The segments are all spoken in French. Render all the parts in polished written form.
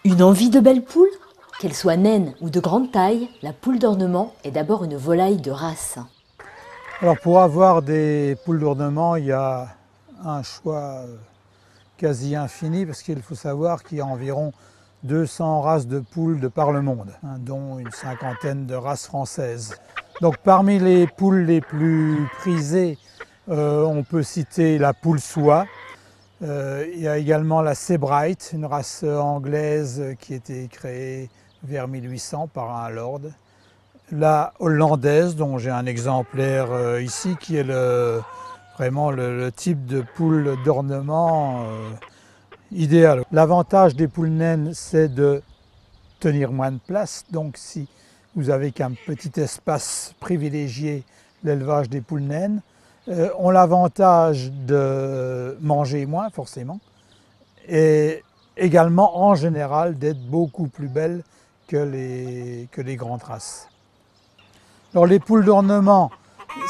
Une envie de belle poule? Qu'elle soit naine ou de grande taille, la poule d'ornement est d'abord une volaille de race. Alors pour avoir des poules d'ornement, il y a un choix quasi infini parce qu'il faut savoir qu'il y a environ 200 races de poules de par le monde, dont une cinquantaine de races françaises. Donc parmi les poules les plus prisées, on peut citer la poule soie. Il y a également la Sebright, une race anglaise qui a été créée vers 1800 par un lord. La hollandaise, dont j'ai un exemplaire ici, qui est vraiment le type de poule d'ornement idéal. L'avantage des poules naines, c'est de tenir moins de place. Donc si vous avez qu'un petit espace, privilégié l'élevage des poules naines. Ont l'avantage de manger moins forcément et également en général d'être beaucoup plus belles que les grandes races. Alors les poules d'ornement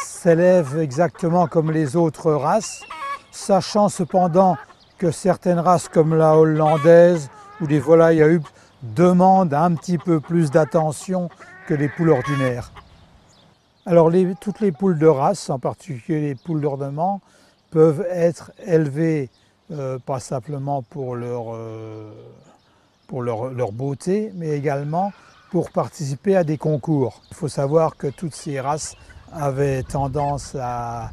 s'élèvent exactement comme les autres races, sachant cependant que certaines races comme la hollandaise ou les volailles à huppe demandent un petit peu plus d'attention que les poules ordinaires. Alors toutes les poules de race, en particulier les poules d'ornement, peuvent être élevées pas simplement pour leur beauté, mais également pour participer à des concours. Il faut savoir que toutes ces races avaient tendance à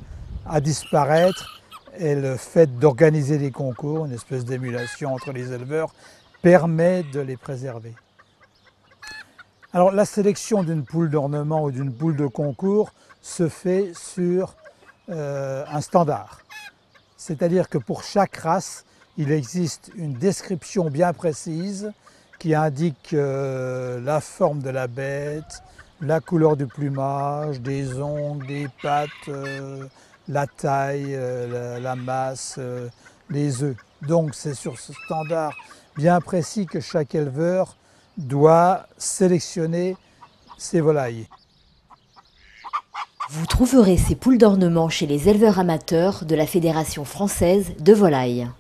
disparaître et le fait d'organiser des concours, une espèce d'émulation entre les éleveurs, permet de les préserver. Alors la sélection d'une poule d'ornement ou d'une poule de concours se fait sur un standard. C'est-à-dire que pour chaque race, il existe une description bien précise qui indique la forme de la bête, la couleur du plumage, des ongles, des pattes, la taille, la masse, les œufs. Donc c'est sur ce standard bien précis que chaque éleveur doit sélectionner ses volailles. Vous trouverez ces poules d'ornement chez les éleveurs amateurs de la Fédération française de volailles.